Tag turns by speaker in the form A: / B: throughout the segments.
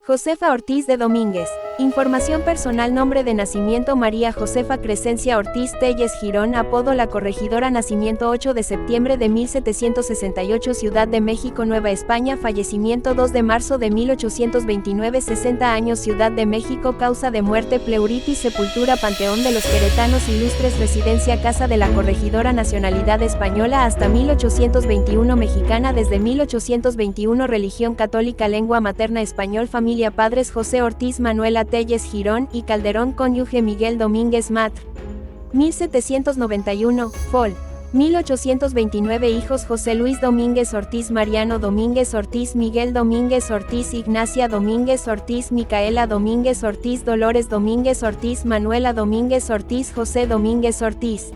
A: Josefa Ortiz de Domínguez. Información personal. Nombre de nacimiento: María Josefa Crescencia Ortiz Telles Girón. Apodo: La Corregidora. Nacimiento: 8 de septiembre de 1768, Ciudad de México, Nueva España. Fallecimiento: 2 de marzo de 1829, 60 años, Ciudad de México. Causa de muerte: pleuritis. Sepultura: Panteón de los Queretanos Ilustres. Residencia: Casa de la Corregidora. Nacionalidad: española hasta 1821, mexicana desde 1821. Religión católica. Lengua materna: español. Familia: padres José Ortiz, Manuela Telles Girón y Calderón. Cónyuge: Miguel Domínguez Mat. 1791, Fol. 1829. Hijos: José Luis Domínguez Ortiz, Mariano Domínguez Ortiz, Miguel Domínguez Ortiz, Ignacia Domínguez Ortiz, Micaela Domínguez Ortiz, Dolores Domínguez Ortiz, Manuela Domínguez Ortiz, José Domínguez Ortiz.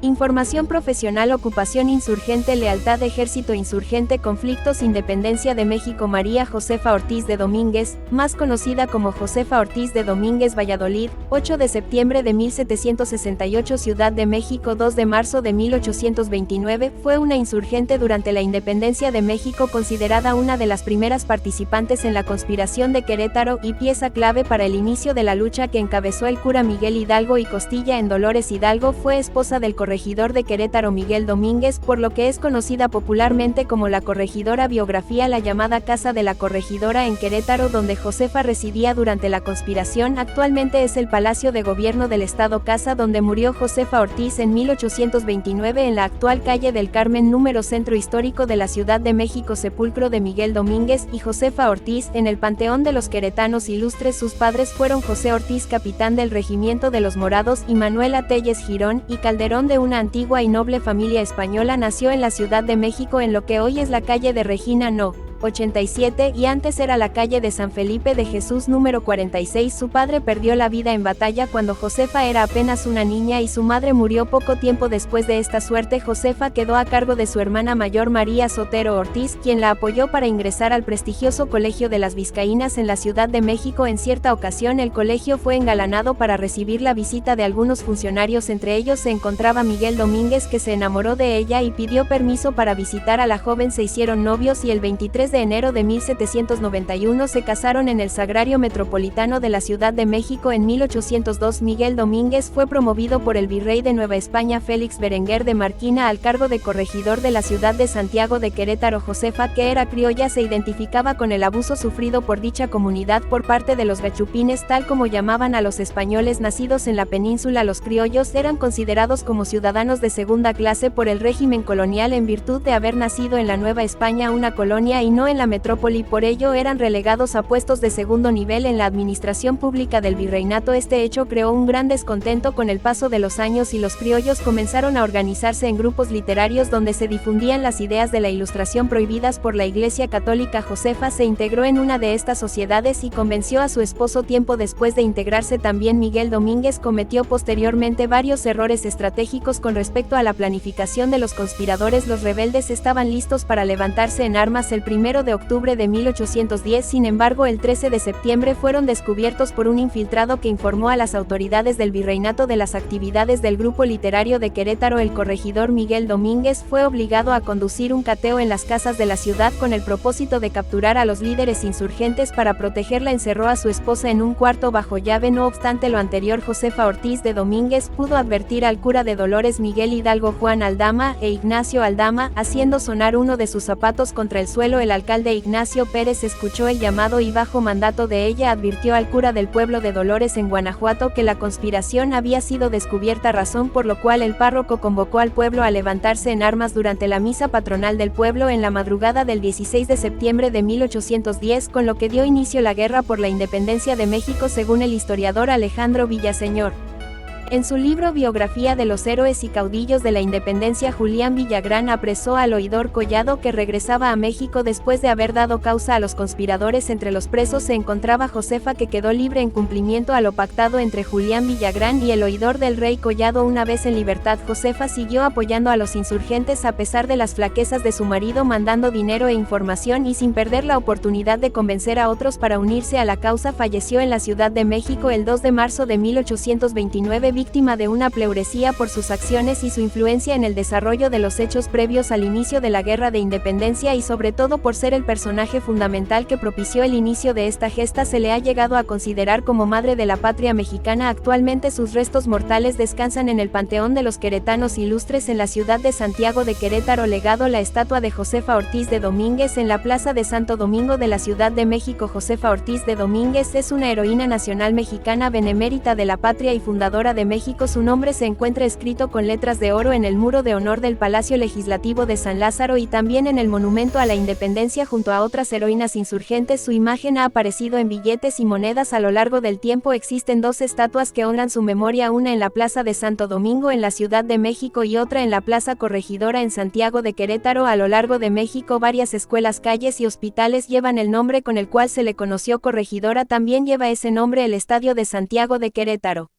A: Información profesional. Ocupación: insurgente. Lealtad: ejército insurgente. Conflictos: independencia de México. María Josefa Ortiz de Domínguez, más conocida como Josefa Ortiz de Domínguez. Valladolid, 8 de septiembre de 1768, Ciudad de México. 2 de marzo de 1829, fue una insurgente durante la independencia de México, considerada una de las primeras participantes en la conspiración de Querétaro y pieza clave para el inicio de la lucha que encabezó el cura Miguel Hidalgo y Costilla. En Dolores Hidalgo fue esposa del corregidor de Querétaro Miguel Domínguez, por lo que es conocida popularmente como la Corregidora. Biografía: la llamada Casa de la Corregidora en Querétaro, donde Josefa residía durante la conspiración, actualmente es el Palacio de Gobierno del Estado. Casa donde murió Josefa Ortiz en 1829, en la actual calle del Carmen, número Centro Histórico de la Ciudad de México. Sepulcro de Miguel Domínguez y Josefa Ortiz en el Panteón de los Queretanos Ilustres. Sus padres fueron José Ortiz, capitán del Regimiento de los Morados, y Manuela Telles Girón y Calderón, de una antigua y noble familia española. Nació en la Ciudad de México, en lo que hoy es la calle de Regina No. 87, y antes era la calle de San Felipe de Jesús número 46. Su padre perdió la vida en batalla cuando Josefa era apenas una niña y su madre murió poco tiempo después de esta suerte. Josefa quedó a cargo de su hermana mayor, María Sotero Ortiz, quien la apoyó para ingresar al prestigioso Colegio de las Vizcaínas en la Ciudad de México. En cierta ocasión el colegio fue engalanado para recibir la visita de algunos funcionarios, entre ellos se encontraba Miguel Domínguez, que se enamoró de ella y pidió permiso para visitar a la joven. Se hicieron novios y el 23 de enero de 1791 se casaron en el Sagrario Metropolitano de la Ciudad de México. En 1802 Miguel Domínguez fue promovido por el virrey de Nueva España Félix Berenguer de Marquina al cargo de corregidor de la ciudad de Santiago de Querétaro. Josefa, que era criolla, se identificaba con el abuso sufrido por dicha comunidad por parte de los gachupines, tal como llamaban a los españoles nacidos en la península. Los criollos eran considerados como ciudadanos de segunda clase por el régimen colonial en virtud de haber nacido en la Nueva España, una colonia, y no en la metrópoli. Por ello eran relegados a puestos de segundo nivel en la administración pública del virreinato. Este hecho creó un gran descontento con el paso de los años y los criollos comenzaron a organizarse en grupos literarios donde se difundían las ideas de la Ilustración prohibidas por la Iglesia Católica. Josefa se integró en una de estas sociedades y convenció a su esposo. Tiempo después de integrarse también Miguel Domínguez cometió posteriormente varios errores estratégicos con respecto a la planificación de los conspiradores. Los rebeldes estaban listos para levantarse en armas el 1 de octubre de 1810, sin embargo el 13 de septiembre fueron descubiertos por un infiltrado que informó a las autoridades del virreinato de las actividades del grupo literario de Querétaro. El corregidor Miguel Domínguez fue obligado a conducir un cateo en las casas de la ciudad con el propósito de capturar a los líderes insurgentes. Para protegerla encerró a su esposa en un cuarto bajo llave. No obstante lo anterior, Josefa Ortiz de Domínguez pudo advertir al cura de Dolores, Miguel Hidalgo, Juan Aldama e Ignacio Aldama, haciendo sonar uno de sus zapatos contra el suelo. El alcalde Ignacio Pérez escuchó el llamado y bajo mandato de ella advirtió al cura del pueblo de Dolores en Guanajuato que la conspiración había sido descubierta, razón por lo cual el párroco convocó al pueblo a levantarse en armas durante la misa patronal del pueblo en la madrugada del 16 de septiembre de 1810, con lo que dio inicio la guerra por la independencia de México, según el historiador Alejandro Villaseñor. En su libro Biografía de los héroes y caudillos de la independencia, Julián Villagrán apresó al oidor Collado, que regresaba a México después de haber dado causa a los conspiradores. Entre los presos se encontraba Josefa, que quedó libre en cumplimiento a lo pactado entre Julián Villagrán y el oidor del rey Collado. Una vez en libertad, Josefa siguió apoyando a los insurgentes a pesar de las flaquezas de su marido, mandando dinero e información y sin perder la oportunidad de convencer a otros para unirse a la causa. Falleció en la Ciudad de México el 2 de marzo de 1829. víctima de una pleuresía por sus acciones y su influencia en el desarrollo de los hechos previos al inicio de la Guerra de Independencia y sobre todo por ser el personaje fundamental que propició el inicio de esta gesta, se le ha llegado a considerar como madre de la patria mexicana. Actualmente sus restos mortales descansan en el Panteón de los Queretanos Ilustres en la ciudad de Santiago de Querétaro. Legado: la estatua de Josefa Ortiz de Domínguez en la Plaza de Santo Domingo de la Ciudad de México. Josefa Ortiz de Domínguez es una heroína nacional mexicana, benemérita de la patria y fundadora de México. Su nombre se encuentra escrito con letras de oro en el muro de honor del Palacio Legislativo de San Lázaro y también en el Monumento a la Independencia junto a otras heroínas insurgentes. Su imagen ha aparecido en billetes y monedas a lo largo del tiempo. Existen dos estatuas que honran su memoria, una en la Plaza de Santo Domingo en la Ciudad de México y otra en la Plaza Corregidora en Santiago de Querétaro. A lo largo de México, varias escuelas, calles y hospitales llevan el nombre con el cual se le conoció. Corregidora también lleva ese nombre el Estadio de Santiago de Querétaro.